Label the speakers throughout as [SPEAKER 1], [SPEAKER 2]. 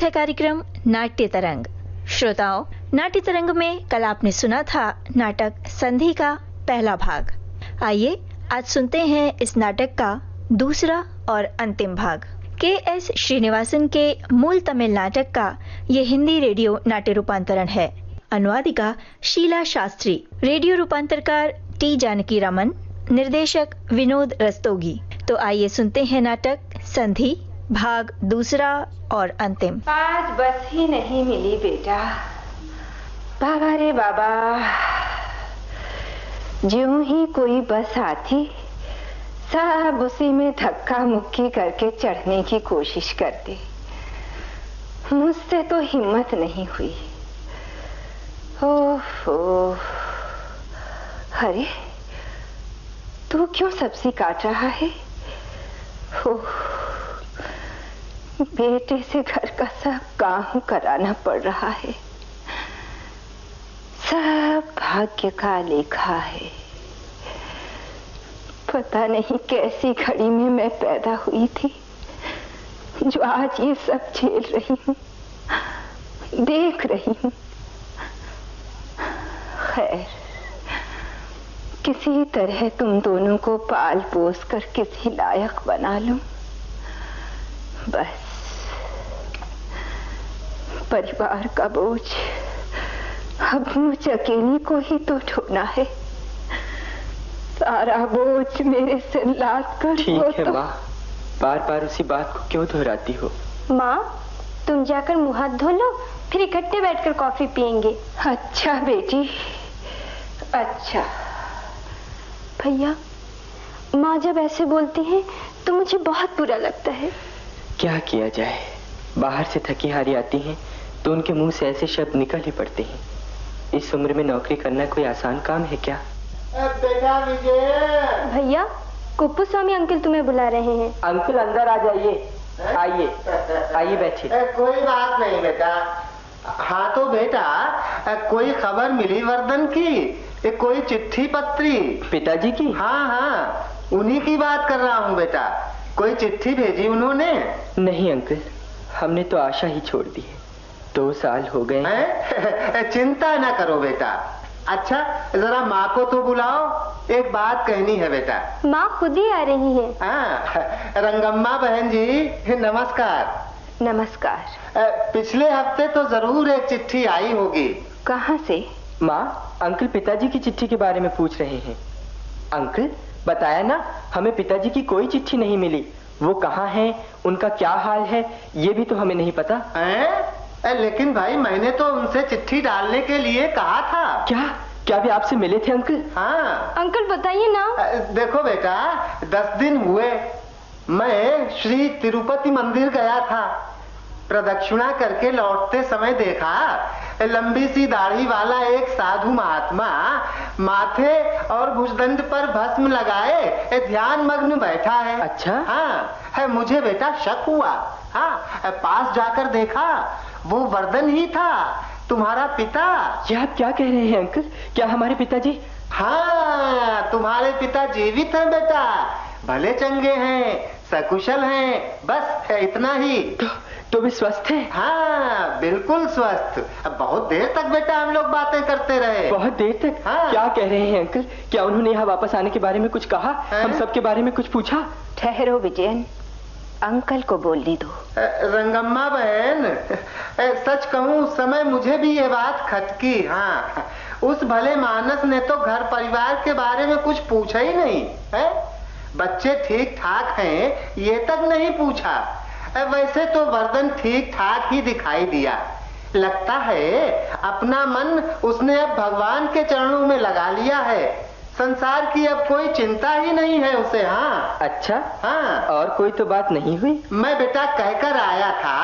[SPEAKER 1] प्रस्तुत है कार्यक्रम नाट्य तरंग। श्रोताओं, नाट्य तरंग में कल आपने सुना था नाटक संधि का पहला भाग। आइए आज सुनते हैं इस नाटक का दूसरा और अंतिम भाग। के.एस. श्रीनिवासन के मूल तमिल नाटक का ये हिंदी रेडियो नाट्य रूपांतरण है। अनुवादिका शीला शास्त्री, रेडियो रूपांतरकार टी. जानकी रमन, निर्देशक विनोद रस्तोगी। तो आइए सुनते हैं नाटक संधि भाग दूसरा और अंतिम।
[SPEAKER 2] आज बस ही नहीं मिली बेटा। बाबा रे बाबा, ज्यों ही कोई बस आती सब उसी में धक्का मुक्की करके चढ़ने की कोशिश करते। मुझसे तो हिम्मत नहीं हुई। ओहो, अरे तू क्यों सब्जी काट रहा है? ओह, बेटे से घर का सब काम कराना पड़ रहा है। सब भाग्य का लेखा है। पता नहीं कैसी घड़ी में मैं पैदा हुई थी जो आज ये सब झेल रही हूँ, देख रही हूँ। खैर, किसी तरह तुम दोनों को पाल पोस कर किसी लायक बना लूं, बस। परिवार का बोझ अब मुझ अकेली को ही तो ढोना है। सारा बोझ मेरे सिर लाद कर।
[SPEAKER 3] ठीक है माँ, बार बार उसी बात को क्यों दोहराती हो?
[SPEAKER 4] माँ, तुम जाकर मुंह हाथ धो लो, फिर इकट्ठे बैठकर कॉफी पियेंगे।
[SPEAKER 2] अच्छा बेटी, अच्छा।
[SPEAKER 4] भैया, माँ जब ऐसे बोलती हैं तो मुझे बहुत बुरा लगता है।
[SPEAKER 3] क्या किया जाए, बाहर से थकी हारी आती हैं तो उनके मुंह से ऐसे शब्द निकल ही पड़ते हैं। इस उम्र में नौकरी करना कोई आसान काम है क्या?
[SPEAKER 5] बेटा विजय।
[SPEAKER 4] भैया, कुप्पू स्वामी अंकल तुम्हें बुला रहे हैं।
[SPEAKER 3] अंकल अंदर आ जाइए। आइए आइए, बैठिए।
[SPEAKER 5] कोई बात नहीं बेटा। हाँ तो बेटा, कोई खबर मिली वर्धन की? कोई चिट्ठी पत्री?
[SPEAKER 3] पिताजी की?
[SPEAKER 5] हाँ हाँ, उन्हीं की बात कर रहा हूँ बेटा। कोई चिट्ठी भेजी उन्होंने?
[SPEAKER 3] नहीं अंकल, हमने तो आशा ही छोड़ दी है। 2 साल हो गए।
[SPEAKER 5] चिंता ना करो बेटा। अच्छा, जरा माँ को तो बुलाओ, एक बात कहनी है बेटा।
[SPEAKER 4] माँ खुद ही आ रही है।
[SPEAKER 5] हाँ, रंगम्मा बहन जी नमस्कार।
[SPEAKER 2] नमस्कार।
[SPEAKER 5] पिछले हफ्ते तो जरूर एक चिट्ठी आई होगी।
[SPEAKER 2] कहाँ से?
[SPEAKER 3] माँ, अंकल पिताजी की चिट्ठी के बारे में पूछ रहे हैं। अंकल, बताया ना, हमें पिताजी की कोई चिट्ठी नहीं मिली। वो कहाँ हैं, उनका क्या हाल है, ये भी तो हमें नहीं पता।
[SPEAKER 5] लेकिन भाई, मैंने तो उनसे चिट्ठी डालने के लिए कहा था।
[SPEAKER 3] क्या भी आपसे मिले थे अंकल?
[SPEAKER 5] हाँ
[SPEAKER 4] अंकल बताइए ना।
[SPEAKER 5] देखो बेटा, 10 दिन हुए मैं श्री तिरुपति मंदिर गया था। प्रदक्षिणा करके लौटते समय देखा लंबी सी दाढ़ी वाला एक साधु महात्मा माथे और भुजदंड पर भस्म लगाए ध्यान मग्न बैठा है।
[SPEAKER 3] अच्छा?
[SPEAKER 5] हाँ है। मुझे बेटा शक हुआ। हाँ, पास जाकर देखा वो वर्धन ही था, तुम्हारा पिता।
[SPEAKER 3] ये आप क्या कह रहे हैं अंकल? क्या हमारे पिताजी?
[SPEAKER 5] हाँ, तुम्हारे पिता जीवित हैं बेटा, भले चंगे हैं, सकुशल हैं, बस है इतना ही।
[SPEAKER 3] तो भी स्वस्थ है?
[SPEAKER 5] हाँ, बिल्कुल स्वस्थ। अब बहुत देर तक बेटा हम लोग बातें करते रहे।
[SPEAKER 3] बहुत देर तक?
[SPEAKER 5] हाँ।
[SPEAKER 3] क्या कह रहे हैं अंकल? क्या उन्होंने यहाँ वापस आने के बारे में कुछ कहा? हम सबके बारे में कुछ पूछा?
[SPEAKER 2] ठहरो विजयन, अंकल को बोलने दो।
[SPEAKER 5] रंगम्मा बहन, सच कहूँ उस समय मुझे भी ये बात खटकी। हाँ, उस भले मानस ने तो घर परिवार के बारे में कुछ पूछा ही नहीं है। बच्चे ठीक ठाक हैं ये तक नहीं पूछा। वैसे तो वर्धन ठीक ठाक ही दिखाई दिया। लगता है अपना मन उसने अब भगवान के चरणों में लगा लिया है। संसार की अब कोई चिंता ही नहीं है उसे। हाँ।
[SPEAKER 3] अच्छा?
[SPEAKER 5] हाँ।
[SPEAKER 3] और कोई तो बात नहीं हुई?
[SPEAKER 5] मैं बेटा कहकर आया था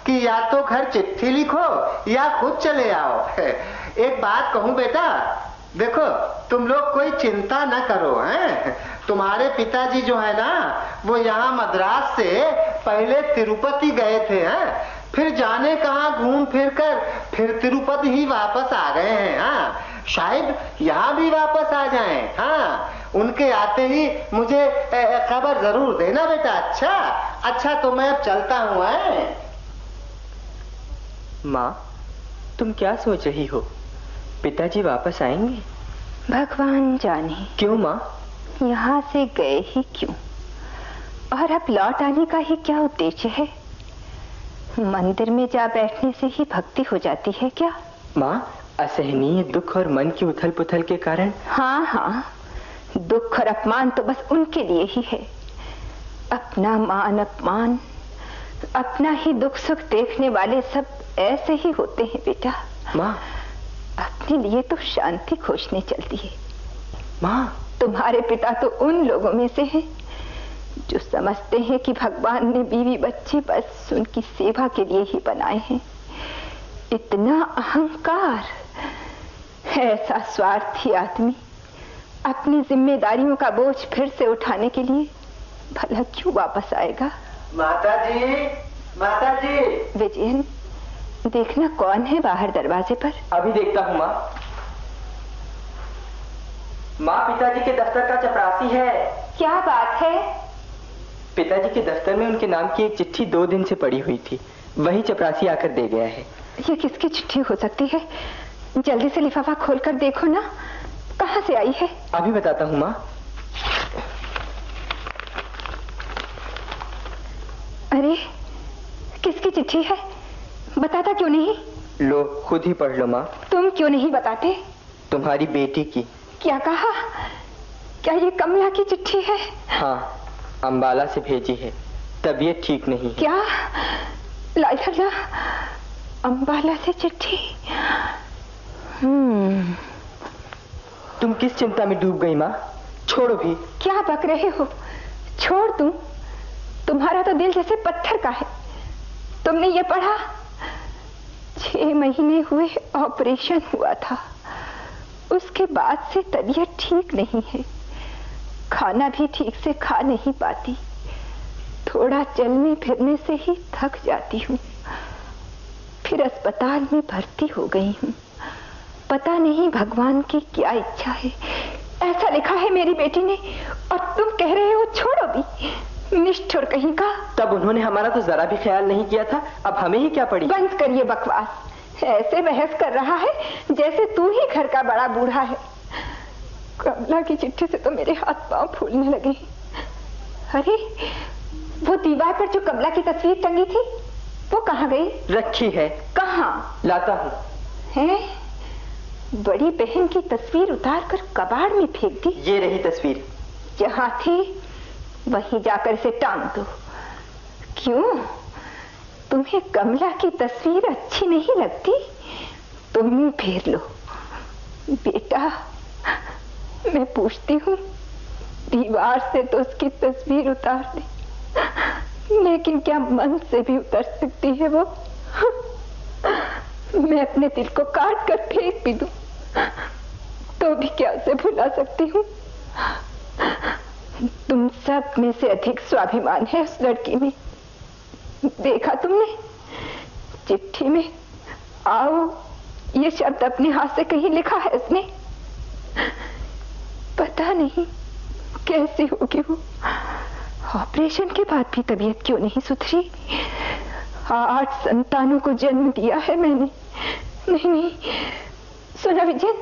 [SPEAKER 5] कि या तो घर चिट्ठी लिखो या खुद चले आओ। एक बात कहूँ बेटा, देखो तुम लोग कोई चिंता ना करो। हैं, तुम्हारे पिताजी जो है ना, वो यहाँ मद्रास से पहले तिरुपति गए थे। हैं, फिर जाने कहाँ घूम फिर कर फिर तिरुपति ही वापस आ गए हैं। हाँ, शायद यहाँ भी वापस आ जाएं। हाँ, उनके आते ही मुझे खबर जरूर देना बेटा। अच्छा तो मैं अब चलता हूँ।
[SPEAKER 3] माँ, तुम क्या सोच रही हो? पिताजी वापस आएंगे?
[SPEAKER 2] भगवान जाने।
[SPEAKER 3] क्यों माँ?
[SPEAKER 2] यहाँ से गए ही क्यों, और अब लौट आने का ही क्या उद्देश्य है? मंदिर में जा बैठने से ही भक्ति हो जाती है क्या?
[SPEAKER 3] माँ, असहनीय दुख और मन की उथल पुथल के कारण।
[SPEAKER 2] हाँ हाँ, दुख और अपमान तो बस उनके लिए ही है। अपना मान अपमान, अपना ही दुख सुख देखने वाले सब ऐसे ही होते हैं बेटा।
[SPEAKER 3] माँ,
[SPEAKER 2] अपने लिए तो शांति खोजने चलती है।
[SPEAKER 3] माँ,
[SPEAKER 2] तुम्हारे पिता तो उन लोगों में से हैं जो समझते हैं कि भगवान ने बीवी बच्चे बस उनकी सेवा के लिए ही बनाए हैं। इतना अहंकार, ऐसा स्वार्थी आदमी अपनी जिम्मेदारियों का बोझ फिर से उठाने के लिए भला क्यों वापस आएगा?
[SPEAKER 5] माताजी, माताजी।
[SPEAKER 2] विजयन, देखना कौन है बाहर दरवाजे पर।
[SPEAKER 3] अभी देखता हूँ माँ। माँ, पिताजी के दफ्तर का चपरासी है।
[SPEAKER 2] क्या बात है?
[SPEAKER 3] पिताजी के दफ्तर में उनके नाम की एक चिट्ठी 2 दिन से पड़ी हुई थी, वही चपरासी आकर दे गया है।
[SPEAKER 2] ये किसकी चिट्ठी हो सकती है? जल्दी से लिफाफा खोलकर देखो ना, कहाँ से आई है?
[SPEAKER 3] अभी बताता हूँ माँ।
[SPEAKER 2] अरे, किसकी चिट्ठी है? बताता क्यों नहीं?
[SPEAKER 3] लो, खुद ही पढ़ लो माँ।
[SPEAKER 2] तुम क्यों नहीं बताते?
[SPEAKER 3] तुम्हारी बेटी की। क्या
[SPEAKER 2] कहा? क्या ये कमला की चिट्ठी है?
[SPEAKER 3] हाँ, अंबाला से भेजी है, तबीयत ठीक नहीं है।
[SPEAKER 2] क्या? लाइला, अंबाला से चिट्ठी?
[SPEAKER 3] तुम किस चिंता में डूब गई माँ? छोड़ो भी।
[SPEAKER 2] क्या बक रहे हो? छोड़ दूं? तुम्हारा तो दिल जैसे पत्थर का है। तुमने ये पढ़ा? 6 महीने हुए ऑपरेशन हुआ था, उसके बाद से तबीयत ठीक नहीं है, खाना भी ठीक से खा नहीं पाती, थोड़ा चलने फिरने से ही थक जाती हूँ। फिर अस्पताल में भर्ती हो गई हूँ। पता नहीं भगवान की क्या इच्छा है, ऐसा लिखा है मेरी बेटी ने, और तुम कह रहे हो छोड़ो भी? निष्ठुर कहीं का।
[SPEAKER 3] तब उन्होंने हमारा तो जरा भी ख्याल नहीं किया था, अब हमें ही क्या पड़ी?
[SPEAKER 2] बंद करिए बकवास। ऐसे बहस कर रहा है जैसे तू ही घर का बड़ा बूढ़ा है। कमला की चिट्ठी से तो मेरे हाथ पांव फूलने लगे। अरे, वो दीवार पर जो कमला की तस्वीर टंगी थी, वो कहाँ गई?
[SPEAKER 3] रखी है।
[SPEAKER 2] कहाँ?
[SPEAKER 3] लाता हूँ।
[SPEAKER 2] है? बड़ी बहन की तस्वीर उतार कर कबाड़ में फेंक दी?
[SPEAKER 3] ये रही तस्वीर।
[SPEAKER 2] जहाँ थी वहीं जाकर इसे टांग दो। क्यों? तुम्हें कमला की तस्वीर अच्छी नहीं लगती? तुम मुंह फेर लो। बेटा, मैं पूछती हूँ, दीवार से तो उसकी तस्वीर उतार दी, लेकिन क्या मन से भी उतर सकती है वो? मैं अपने दिल को काट कर फेंक भी दूं तो भी क्या उसे भुला सकती हूँ? तुम सब में से अधिक स्वाभिमान है उस लड़की में। देखा तुमने? चिट्ठी में आओ ये शब्द अपने हाथ से कहीं लिखा है उसने। पता नहीं कैसी होगी वो। ऑपरेशन के बाद भी तबीयत क्यों नहीं सुधरी? 8 संतानों को जन्म दिया है मैंने। नहीं, सुना विजय,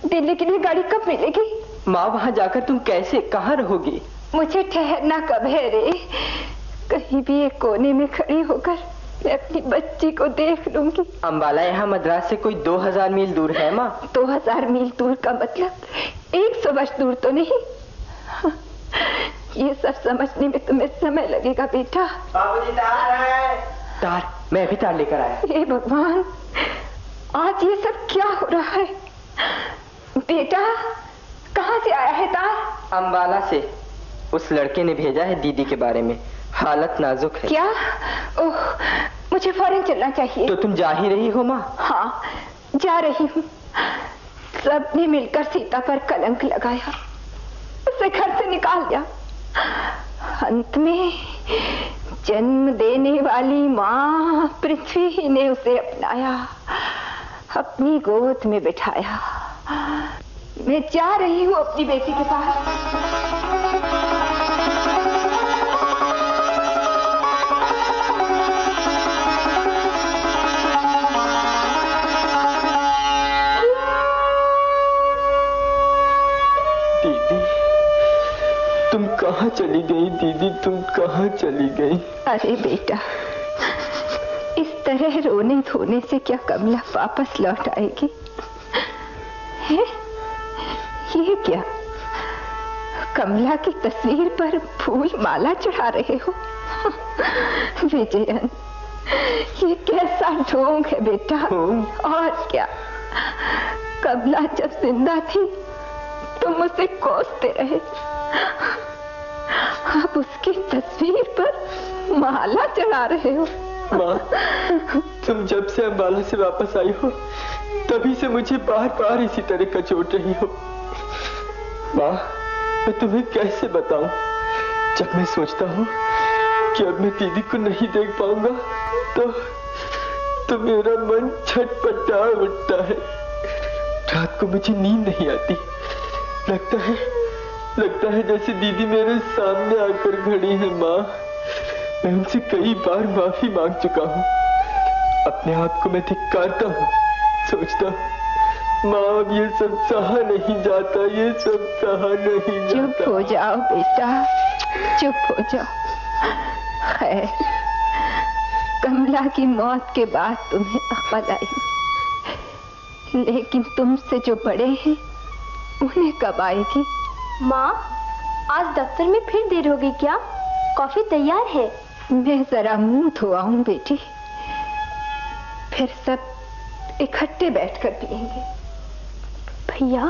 [SPEAKER 2] दिल्ली के लिए गाड़ी कब मिलेगी?
[SPEAKER 3] माँ, वहाँ जाकर तुम कैसे, कहाँ रहोगी?
[SPEAKER 2] मुझे ठहरना कब है रे? कहीं भी एक कोने में खड़ी होकर मैं अपनी बच्ची को देख लूंगी।
[SPEAKER 3] अंबाला यहाँ मद्रास से कोई 2000 मील दूर है माँ।
[SPEAKER 2] 2000 मील दूर का मतलब 100 वर्ष दूर तो नहीं? ये सब समझने में तुम्हें समय लगेगा बेटा।
[SPEAKER 5] बाबूजी तार है।
[SPEAKER 3] तार? मैं अभी तार लेकर आया।
[SPEAKER 2] हे भगवान, आज ये सब क्या हो रहा है? बेटा, कहाँ से आया है तार?
[SPEAKER 3] अंबाला से। उस लड़के ने भेजा है दीदी के बारे में, हालत नाजुक है।
[SPEAKER 2] क्या? ओह, मुझे फौरन चलना चाहिए।
[SPEAKER 3] तो तुम जा ही रही हो माँ?
[SPEAKER 2] हाँ, जा रही हूँ। सबने मिलकर सीता पर कलंक लगाया, उसे घर से निकाल दिया। अंत में जन्म देने वाली माँ पृथ्वी ही ने उसे अपनाया, अपनी गोद में बिठाया। मैं जा रही हूँ अपनी बेटी के पास।
[SPEAKER 3] कहाँ चली गई दीदी, तुम कहाँ चली गई?
[SPEAKER 2] अरे बेटा, इस तरह रोने धोने से क्या कमला वापस लौट आएगी? है? ये क्या, कमला की तस्वीर पर फूल माला चढ़ा रहे हो? विजयन, ये कैसा ढोंग है बेटा। और क्या, कमला जब जिंदा थी तुम उसे कोसते रहे, अब उसकी तस्वीर पर माला चढ़ा रहे हो।
[SPEAKER 3] माँ, तुम जब से अम्बाला से वापस आई हो तभी से मुझे बार बार इसी तरह कचोट रही हो। माँ, मैं तुम्हें कैसे बताऊं, जब मैं सोचता हूँ कि अब मैं दीदी को नहीं देख पाऊंगा तो मेरा मन छटपटा उठता है। रात को मुझे नींद नहीं आती, लगता है जैसे दीदी मेरे सामने आकर खड़ी है। माँ, मैं उनसे कई बार माफी मांग चुका हूँ, अपने आप को मैं धिक्कारता हूँ, सोचता माँ अब ये सब सहा नहीं जाता, ये सब सहा नहीं जाता।
[SPEAKER 2] चुप हो जाओ बेटा, चुप हो जाओ। खैर, कमला की मौत के बाद तुम्हें अक्ल आई, लेकिन तुमसे जो बड़े हैं उन्हें कब आएगी?
[SPEAKER 4] माँ, आज दफ्तर में फिर देर हो गई क्या? कॉफी तैयार है।
[SPEAKER 2] मैं जरा मुंह धोआऊं बेटी, फिर सब इकट्ठे बैठकर पिएंगे।
[SPEAKER 4] भैया,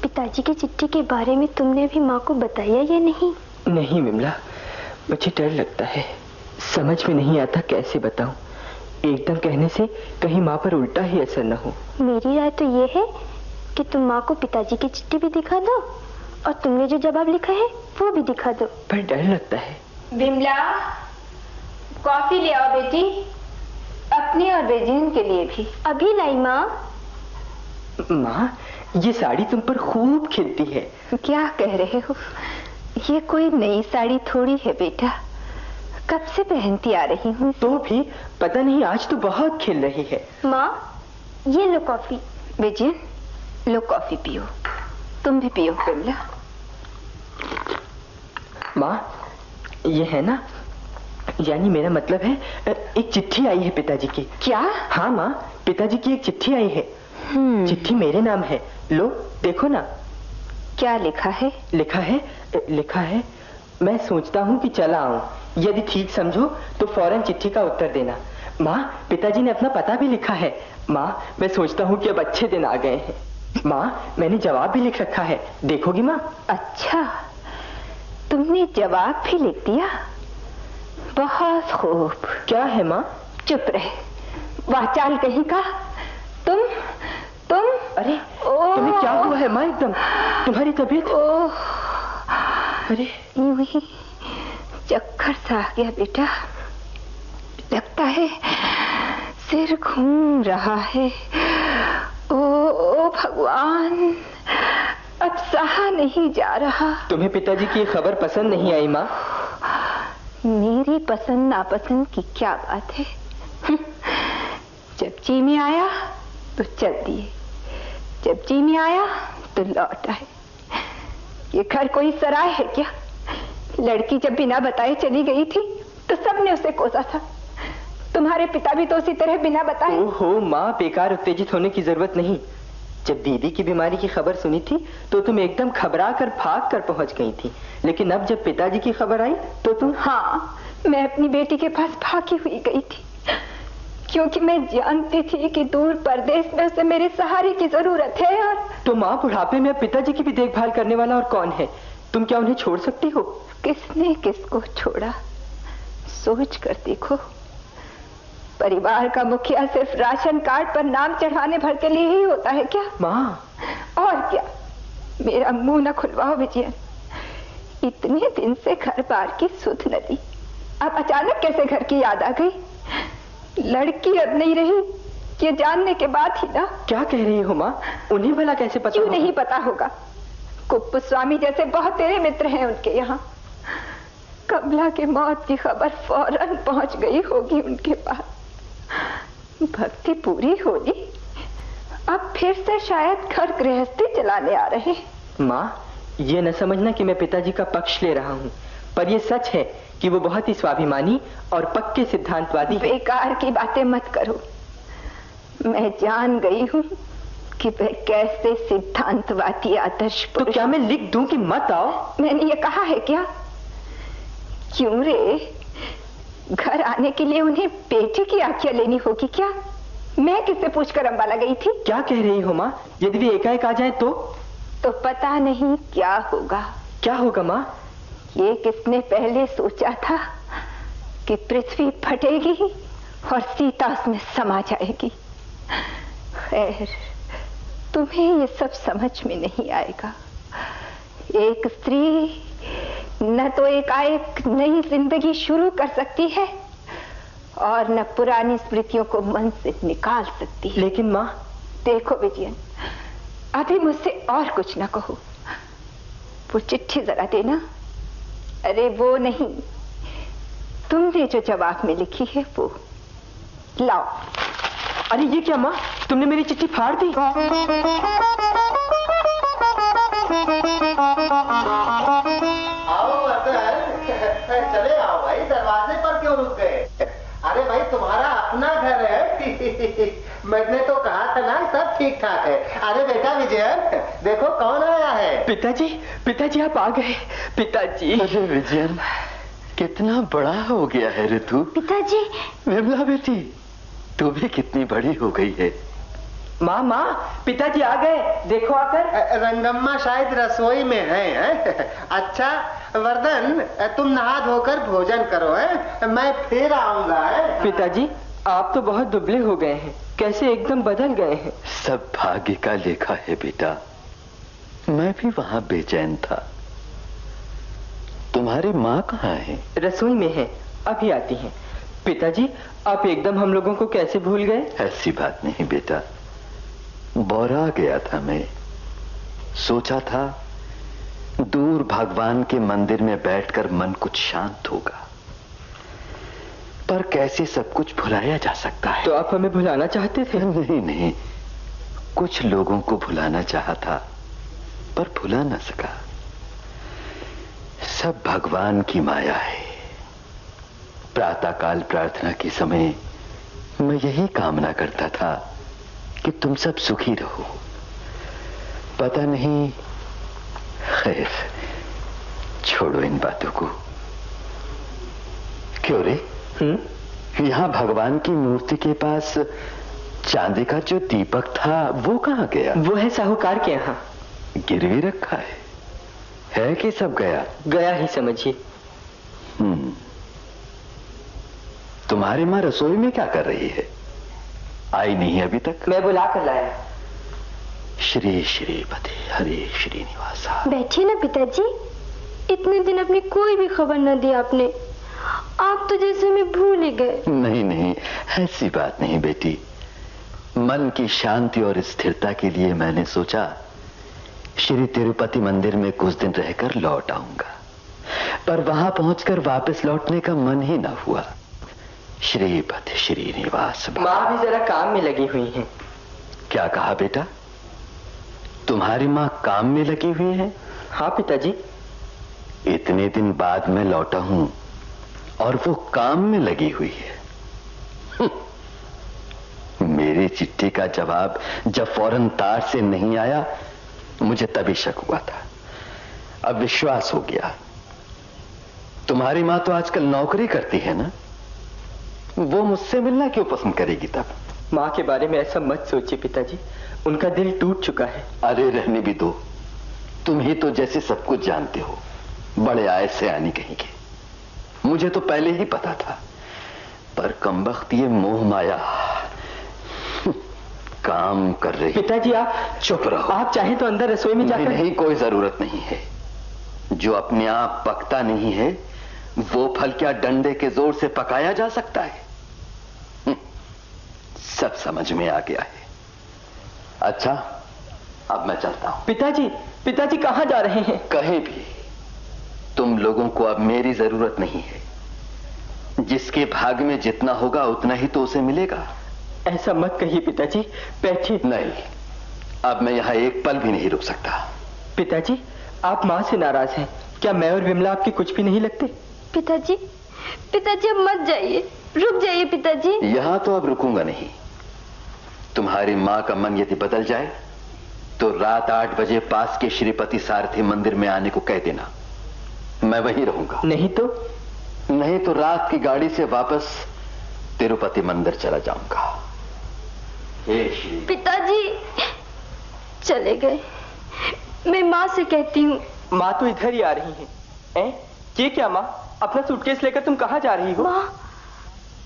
[SPEAKER 4] पिताजी की चिट्ठी के बारे में तुमने अभी माँ को बताया या नहीं?
[SPEAKER 3] नहीं विमला, मुझे डर लगता है, समझ में नहीं आता कैसे बताऊं। एकदम कहने से कहीं माँ पर उल्टा ही असर न हो।
[SPEAKER 4] मेरी राय तो ये है कि तुम माँ को पिताजी की चिट्ठी भी दिखा दो और तुमने जो जवाब लिखा है वो भी दिखा दो।
[SPEAKER 3] पर डर लगता है।
[SPEAKER 2] विमला, कॉफी ले आओ बेटी, अपनी और बेजीन के लिए भी।
[SPEAKER 4] अभी लाई माँ।
[SPEAKER 3] माँ, ये साड़ी तुम पर खूब खिलती है।
[SPEAKER 2] क्या कह रहे हो? ये कोई नई साड़ी थोड़ी है बेटा, कब से पहनती आ रही हूँ।
[SPEAKER 3] तो भी पता नहीं, आज तो बहुत खिल रही है।
[SPEAKER 4] माँ, ये लो कॉफी।
[SPEAKER 2] बेजीन, लो कॉफी पियो, तुम भी पियो। विमला।
[SPEAKER 3] माँ, ये है ना, यानी मेरा मतलब है एक चिट्ठी आई है पिताजी की।
[SPEAKER 2] क्या?
[SPEAKER 3] हाँ माँ, पिताजी की एक चिट्ठी आई है। चिट्ठी मेरे नाम है, लो देखो ना।
[SPEAKER 2] क्या लिखा है?
[SPEAKER 3] लिखा है मैं सोचता हूँ कि चला आऊं, यदि ठीक समझो तो फौरन चिट्ठी का उत्तर देना। माँ, पिताजी ने अपना पता भी लिखा है। माँ, मैं सोचता हूँ कि अब अच्छे दिन आ गए हैं। माँ, मैंने जवाब भी लिख रखा है, देखोगी माँ?
[SPEAKER 2] अच्छा, तुमने जवाब भी लिख दिया, बहुत खूब।
[SPEAKER 3] क्या है माँ?
[SPEAKER 2] चुप रहे, वाचाल कहीं का। तुम
[SPEAKER 3] अरे तुम्हें क्या हुआ है माँ? एकदम तुम्हारी तबीयत? अरे
[SPEAKER 2] यूं ही चक्कर सा आ गया बेटा, लगता है सिर घूम रहा है। ओ भगवान, अब सहा नहीं जा रहा।
[SPEAKER 3] तुम्हें पिताजी की खबर पसंद नहीं आई माँ?
[SPEAKER 2] मेरी पसंद नापसंद की क्या बात है। जब जी में आया तो चल दिए, जब जी में आया तो लौट आए। ये घर कोई सराय है क्या? लड़की जब बिना बताए चली गई थी तो सबने उसे कोसा था। तुम्हारे पिता भी तो उसी तरह बिना बताए।
[SPEAKER 3] ओहो माँ, बेकार उत्तेजित होने की जरूरत नहीं। जब दीदी की बीमारी की खबर सुनी थी तो तुम एकदम घबरा कर भाग कर पहुंच गई थी, लेकिन अब जब पिताजी की खबर आई तो तुम?
[SPEAKER 2] हाँ, मैं अपनी बेटी के पास भागी हुई गई थी, क्योंकि मैं जानती थी कि दूर परदेश में उसे मेरे सहारे की जरूरत है। और
[SPEAKER 3] तो माँ, बुढ़ापे में पिताजी की भी देखभाल करने वाला और कौन है? तुम क्या उन्हें छोड़ सकती हो?
[SPEAKER 2] किसने किसको छोड़ा, सोच कर देखो। परिवार का मुखिया सिर्फ राशन कार्ड पर नाम चढ़ाने भर के लिए ही होता है क्या?
[SPEAKER 3] माँ।
[SPEAKER 2] और क्या? मेरा मुंह न खुलवाओ विजयन, इतने दिन से घर बार की सुध न दी, अब अचानक कैसे घर की याद आ गई? लड़की अब नहीं रही, ये जानने के बाद ही ना।
[SPEAKER 3] क्या कह रही हो माँ? उन्हें भला कैसे पता?
[SPEAKER 2] क्यों नहीं पता होगा? कुप्पू स्वामी जैसे बहुत तेरे मित्र हैं उनके यहाँ। कमला के मौत की खबर फौरन पहुंच गई होगी उनके पास। भक्ति पूरी होगी, अब फिर से शायद घर गृहस्थी चलाने आ रहे।
[SPEAKER 3] माँ, ये न समझना कि मैं पिताजी का पक्ष ले रहा हूँ, पर यह सच है कि वो बहुत ही स्वाभिमानी और पक्के सिद्धांतवादी।
[SPEAKER 2] बेकार की बातें मत करो। मैं जान गई हूँ कि वह कैसे सिद्धांतवादी आदर्श
[SPEAKER 3] तो क्या मैं लिख दूं कि मत आओ?
[SPEAKER 2] मैंने ये कहा है क्या? क्यों रे, घर आने के लिए उन्हें बेटे की आज्ञा लेनी होगी क्या? मैं किससे पूछकर अंबाला गई थी?
[SPEAKER 3] क्या कह रही हो माँ? यदि वे एकाएक आ जाए तो
[SPEAKER 2] पता नहीं क्या होगा।
[SPEAKER 3] क्या होगा माँ?
[SPEAKER 2] ये किसने पहले सोचा था कि पृथ्वी फटेगी और सीता उसमें समा जाएगी? खैर, तुम्हें ये सब समझ में नहीं आएगा। एक स्त्री न तो एकाएक नई जिंदगी शुरू कर सकती है और न पुरानी स्मृतियों को मन से निकाल सकती है।
[SPEAKER 3] लेकिन माँ,
[SPEAKER 2] देखो विजयन, अभी मुझसे और कुछ न कहो। वो चिट्ठी जरा देना। अरे वो नहीं, तुमने जो जवाब में लिखी है वो लाओ।
[SPEAKER 3] अरे ये क्या माँ, तुमने मेरी चिट्ठी फाड़ दी?
[SPEAKER 5] आओ चले आओ भाई, दरवाजे पर क्यों रुक गए? अरे भाई तुम्हारा अपना घर है। मैंने तो कहा था ना सब ठीक ठाक है। अरे बेटा विजयन, देखो कौन आया है।
[SPEAKER 3] पिताजी, पिताजी आप आ गए। पिताजी।
[SPEAKER 6] अरे विजयन, कितना बड़ा हो गया है ऋतु।
[SPEAKER 4] पिताजी।
[SPEAKER 6] विमला बेटी, तू भी कितनी बड़ी हो गई है।
[SPEAKER 3] माँ माँ, पिताजी आ गए, देखो आकर।
[SPEAKER 5] रंगम्मा शायद रसोई में है। अच्छा वर्धन, तुम नहा धोकर भोजन करो है, मैं फिर आऊंगा।
[SPEAKER 3] पिताजी, आप तो बहुत दुबले हो गए हैं, कैसे एकदम बदल गए हैं।
[SPEAKER 6] सब भाग्य का लेखा है बेटा, मैं भी वहां बेचैन था। तुम्हारी माँ कहाँ है?
[SPEAKER 3] रसोई में है, अभी आती हैं। पिताजी, आप एकदम हम लोगों को कैसे भूल गए?
[SPEAKER 6] ऐसी बात नहीं बेटा, बौरा गया था मैं। सोचा था दूर भगवान के मंदिर में बैठकर मन कुछ शांत होगा, पर कैसे सब कुछ भुलाया जा सकता है।
[SPEAKER 3] तो आप हमें भुलाना चाहते थे?
[SPEAKER 6] नहीं नहीं, कुछ लोगों को भुलाना चाहा था पर भुला न सका। सब भगवान की माया है। प्रातःकाल प्रार्थना के समय मैं यही कामना करता था कि तुम सब सुखी रहो। पता नहीं, खैर छोड़ो इन बातों को। क्यों रे, यहां भगवान की मूर्ति के पास चांदी का जो दीपक था वो कहां गया?
[SPEAKER 3] वो है साहूकार के यहाँ,
[SPEAKER 6] गिरवी रखा है कि सब गया?
[SPEAKER 3] गया ही समझिए।
[SPEAKER 6] तुम्हारी माँ रसोई में क्या कर रही है? आई नहीं अभी तक?
[SPEAKER 3] मैं बुला कर लाया।
[SPEAKER 6] श्री श्रीपति हरे श्रीनिवासा।
[SPEAKER 4] बैठिए ना पिताजी, इतने दिन अपनी कोई भी खबर न दी आपने। आप तो जैसे हमें भूल ही गए।
[SPEAKER 6] नहीं नहीं, ऐसी बात नहीं बेटी। मन की शांति और स्थिरता के लिए मैंने सोचा श्री तिरुपति मंदिर में कुछ दिन रहकर लौट आऊंगा, पर वहां पहुंचकर वापस लौटने का मन ही ना हुआ। श्रीपति श्रीनिवास।
[SPEAKER 3] माँ भी जरा काम में लगी हुई हैं।
[SPEAKER 6] क्या कहा बेटा? तुम्हारी माँ काम में लगी हुई है?
[SPEAKER 3] हाँ पिताजी।
[SPEAKER 6] इतने दिन बाद मैं लौटा हूं और वो काम में लगी हुई है। मेरी चिट्ठी का जवाब जब फौरन तार से नहीं आया, मुझे तभी शक हुआ था। अब विश्वास हो गया। तुम्हारी माँ तो आजकल नौकरी करती है ना, वो मुझसे मिलना क्यों पसंद करेगी तब?
[SPEAKER 3] माँ के बारे में ऐसा मत सोचिए पिताजी, उनका दिल टूट चुका है।
[SPEAKER 6] अरे रहने भी दो, तुम ही तो जैसे सब कुछ जानते हो, बड़े आए से आनी कहीं के। मुझे तो पहले ही पता था, पर कमबख्त ये मोह माया काम कर रही।
[SPEAKER 3] पिताजी आप
[SPEAKER 6] चुप रहो।
[SPEAKER 3] आप चाहें तो अंदर रसोई में जाकर।
[SPEAKER 6] नहीं, कोई जरूरत नहीं है। जो अपने आप पकता नहीं है वो फल क्या डंडे के जोर से पकाया जा सकता है? सब समझ में आ गया है। अच्छा, अब मैं चलता हूं।
[SPEAKER 3] पिताजी, पिताजी कहां जा रहे हैं?
[SPEAKER 6] कहीं भी। तुम लोगों को अब मेरी जरूरत नहीं है। जिसके भाग में जितना होगा उतना ही तो उसे मिलेगा।
[SPEAKER 3] ऐसा मत कहिए पिताजी, बैठिए।
[SPEAKER 6] नहीं, अब मैं यहां एक पल भी नहीं रुक सकता।
[SPEAKER 3] पिताजी, आप माँ से नाराज हैं। क्या मैं और विमला आपके कुछ भी नहीं लगते?
[SPEAKER 4] पिताजी, पिताजी अब मत जाइए, रुक जाइए पिताजी।
[SPEAKER 6] यहां तो अब रुकूंगा नहीं। तुम्हारी माँ का मन यदि बदल जाए तो रात 8 बजे पास के श्रीपति सारथी मंदिर में आने को कह देना, मैं वहीं रहूंगा।
[SPEAKER 3] नहीं तो
[SPEAKER 6] रात की गाड़ी से वापस तिरुपति मंदिर चला जाऊंगा।
[SPEAKER 4] पिताजी चले गए, मैं माँ से कहती हूँ।
[SPEAKER 3] माँ तो इधर ही आ रही हैं। ये क्या माँ, अपना सूटकेस लेकर तुम कहाँ जा रही हो?
[SPEAKER 2] माँ,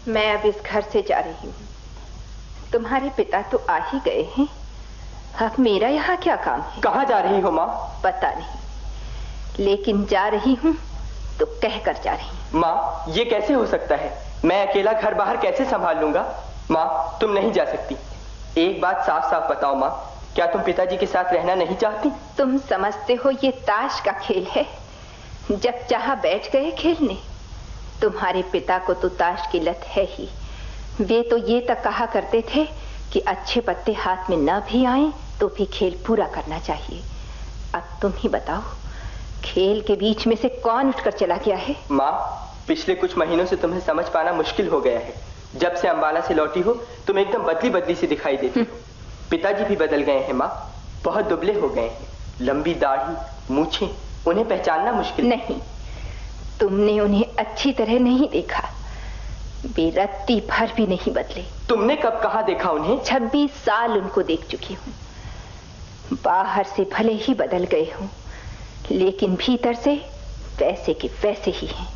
[SPEAKER 2] मैं अब इस घर से जा रही हूँ। तुम्हारे पिता तो आ ही गए हैं, अब मेरा यहाँ क्या काम है?
[SPEAKER 3] कहाँ जा रही हो माँ?
[SPEAKER 2] पता नहीं, लेकिन जा रही हूँ तो कह कर जा रही हूँ।
[SPEAKER 3] माँ, ये कैसे हो सकता है? मैं अकेला घर बाहर कैसे संभाल लूंगा? माँ, तुम नहीं जा सकती। एक बात साफ साफ बताओ माँ, क्या तुम पिताजी के साथ रहना नहीं चाहती?
[SPEAKER 2] तुम समझते हो ये ताश का खेल है, जब चाहा बैठ गए खेलने। तुम्हारे पिता को तो ताश की लत है ही। वे तो ये तक कहा करते थे कि अच्छे पत्ते हाथ में न भी आए तो भी खेल पूरा करना चाहिए। अब तुम ही बताओ, खेल के बीच में से कौन उठकर चला गया है?
[SPEAKER 3] माँ, पिछले कुछ महीनों से तुम्हें समझ पाना मुश्किल हो गया है। जब से अंबाला से लौटी हो तुम एकदम बदली बदली सी दिखाई देती हो। पिताजी भी बदल गए हैं माँ, बहुत दुबले हो गए हैं। लंबी दाढ़ी, मूछें, उन्हें पहचानना मुश्किल।
[SPEAKER 2] नहीं, तुमने उन्हें अच्छी तरह नहीं देखा। वे रत्ती भर भी नहीं बदले।
[SPEAKER 3] तुमने कब कहाँ देखा उन्हें?
[SPEAKER 2] 26 साल उनको देख चुकी हूँ। बाहर से भले ही बदल गए हूँ, लेकिन भीतर से वैसे के वैसे ही हैं।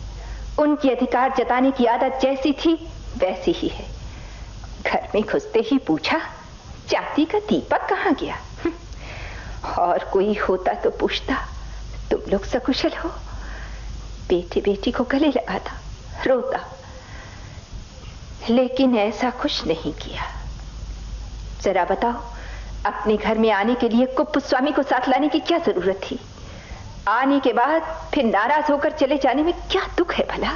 [SPEAKER 2] उनकी अधिकार जताने की आदत जैसी थी वैसी ही है। घर में घुसते ही पूछा, जाति का दीपक कहाँ गया? और कोई होता तो पूछता, तुम लोग सकुशल हो? बेटी बेटी को गले लगाता, रोता, लेकिन ऐसा कुछ नहीं किया। जरा बताओ, अपने घर में आने के लिए कुप्पस्वामी को साथ लाने की क्या जरूरत थी? आने के बाद फिर नाराज होकर चले जाने में क्या दुख है भला?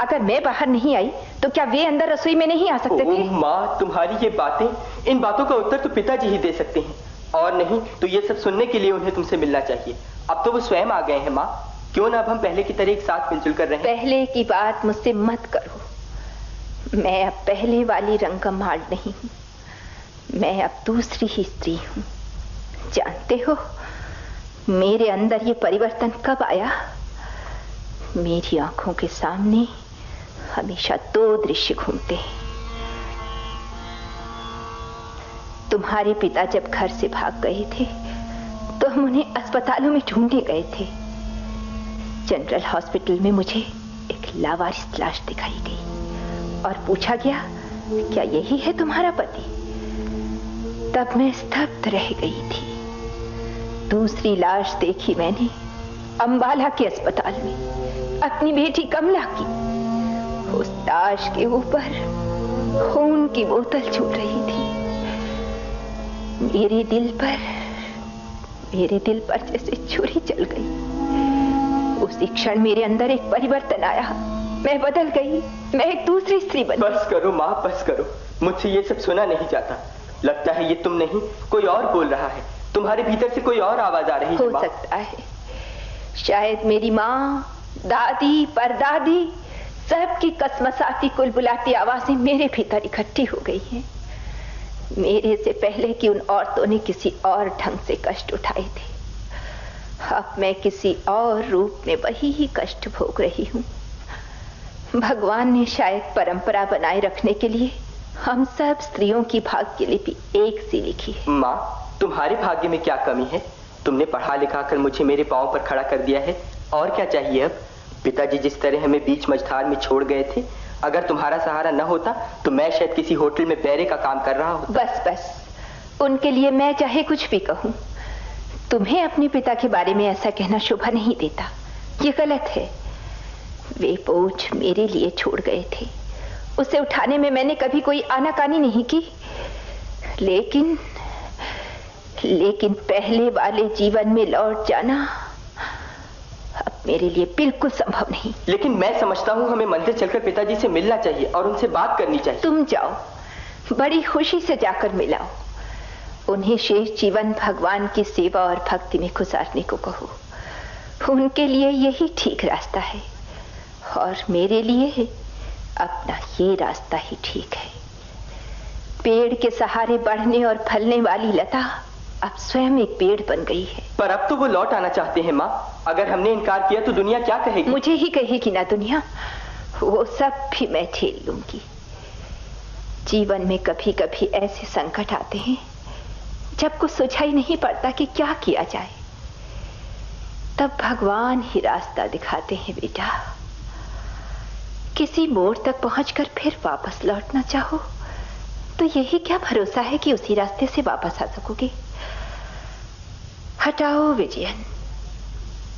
[SPEAKER 2] अगर मैं बाहर नहीं आई तो क्या वे अंदर रसोई में नहीं आ सकते थे?
[SPEAKER 3] माँ, तुम्हारी ये बातें, इन बातों का उत्तर तो पिताजी ही दे सकते हैं, और नहीं तो ये सब सुनने के लिए उन्हें तुमसे मिलना चाहिए। अब तो वो स्वयं आ गए हैं माँ, क्यों ना अब हम पहले की तरह एक साथ मिलजुल कर रहें?
[SPEAKER 2] पहले की बात मुझसे मत करो। मैं अब पहले वाली रंगमाल नहीं हूँ, मैं अब दूसरी ही स्त्री हूँ। जानते हो मेरे अंदर ये परिवर्तन कब आया? मेरी आंखों के सामने हमेशा 2 दृश्य घूमते हैं। तुम्हारे पिता जब घर से भाग गए थे तो हम उन्हें अस्पतालों में ढूंढने गए थे। जनरल हॉस्पिटल में मुझे एक लावारिस लाश दिखाई गई और पूछा गया, क्या यही है तुम्हारा पति? तब मैं स्तब्ध रह गई थी। दूसरी लाश देखी मैंने अंबाला के अस्पताल में, अपनी बेटी कमला की। उस लाश के ऊपर खून की बोतल छूट रही थी। मेरे दिल पर जैसे छुरी चल गई। उसी क्षण मेरे अंदर एक परिवर्तन आया, मैं बदल गई, मैं एक दूसरी स्त्री बनी।
[SPEAKER 3] बस करो माँ, बस करो, मुझसे ये सब सुना नहीं जाता। लगता है ये तुम नहीं कोई और बोल रहा है, तुम्हारे भीतर से कोई और आवाज आ रही है।
[SPEAKER 2] हो सकता है, शायद मेरी माँ, दादी, परदादी, सबकी कसमसाती कुलबुलाती आवाजें मेरे भीतर इकट्ठी हो गई हैं। मेरे से पहले कि उन औरतों ने किसी और ढंग से कष्ट उठाए थे, अब मैं किसी और रूप में वही ही कष्ट भोग रही हूँ। भगवान ने शायद परंपरा बनाए रखने के लिए हम सब स्त्रियों की भाग्य लिपि एक सी लिखी है।
[SPEAKER 3] माँ, तुम्हारे भाग्य में क्या कमी है? तुमने पढ़ा लिखा कर मुझे मेरे पांव पर खड़ा कर दिया है, और क्या चाहिए अब? पिताजी जिस तरह हमें बीच मझधार में छोड़ गए थे, अगर तुम्हारा सहारा न होता तो मैं शायद किसी होटल में बैरे का काम कर रहा होता।
[SPEAKER 2] बस, उनके लिए मैं चाहे कुछ भी कहूँ, तुम्हें अपने पिता के बारे में ऐसा कहना शोभा नहीं देता, ये गलत है। वे बोझ मेरे लिए छोड़ गए थे, उसे उठाने में मैंने कभी कोई आनाकानी नहीं की, लेकिन पहले वाले जीवन में लौट जाना अब मेरे लिए बिल्कुल संभव नहीं।
[SPEAKER 3] लेकिन मैं समझता हूँ हमें मंदिर चलकर पिताजी से मिलना चाहिए और उनसे बात करनी चाहिए।
[SPEAKER 2] तुम जाओ, बड़ी खुशी से जाकर मिलाओ। उन्हें शेष जीवन भगवान की सेवा और भक्ति में गुजारने को कहो। उनके लिए यही ठीक रास्ता है और मेरे लिए अपना ये रास्ता ही ठीक है। पेड़ के सहारे बढ़ने और फलने वाली लता अब स्वयं एक पेड़ बन गई है।
[SPEAKER 3] पर अब तो वो लौट आना चाहते हैं माँ। अगर हमने इनकार किया तो दुनिया क्या कहेगी?
[SPEAKER 2] मुझे ही कहेगी ना दुनिया, वो सब भी मैं झेल लूंगी। जीवन में कभी कभी ऐसे संकट आते हैं जब कुछ सुझाई नहीं पड़ता कि क्या किया जाए। तब भगवान ही रास्ता दिखाते हैं बेटा। किसी मोड़ तक पहुंचकर फिर वापस लौटना चाहो तो यही क्या भरोसा है कि उसी रास्ते से वापस आ सकोगे। हटाओ विजयन,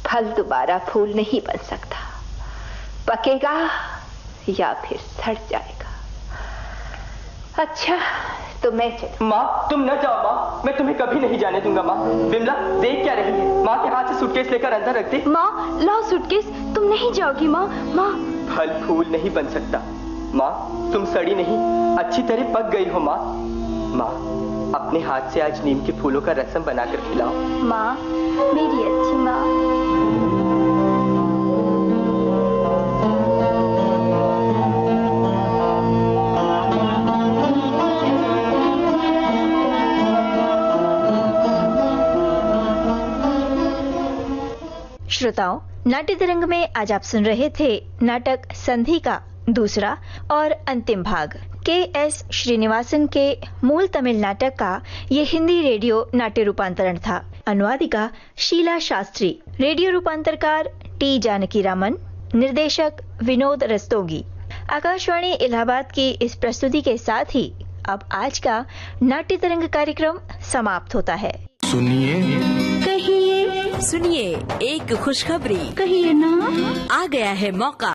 [SPEAKER 2] फल दोबारा फूल नहीं बन सकता, पकेगा या फिर सड़ जाएगा। अच्छा तो मैं चलूं।
[SPEAKER 3] माँ तुम न जाओ माँ, मैं तुम्हें कभी नहीं जाने दूंगा माँ। विमला देख क्या रही है? माँ के हाथ से सूटकेस लेकर अंदर रख दे।
[SPEAKER 4] माँ लाओ सूटकेस, तुम नहीं जाओगी माँ। माँ
[SPEAKER 3] फल फूल नहीं बन सकता माँ, तुम सड़ी नहीं अच्छी तरह पक गई हो माँ। माँ अपने हाथ से आज नीम के फूलों का रसम बनाकर खिलाओ।
[SPEAKER 4] माँ मेरी अच्छी माँ।
[SPEAKER 1] श्रोताओं, नाट्य तरंग में आज आप सुन रहे थे नाटक संधि का दूसरा और अंतिम भाग। के.एस. श्रीनिवासन के मूल तमिल नाटक का ये हिंदी रेडियो नाट्य रूपांतरण था। अनुवादिका शीला शास्त्री, रेडियो रूपांतरकार टी जानकी रामन, निर्देशक विनोद रस्तोगी। आकाशवाणी इलाहाबाद की इस प्रस्तुति के साथ ही अब आज का नाट्य तरंग कार्यक्रम समाप्त होता है।
[SPEAKER 7] सुनिए
[SPEAKER 8] कहिए, सुनिए एक खुशखबरी, कहिए ना।
[SPEAKER 7] आ गया है मौका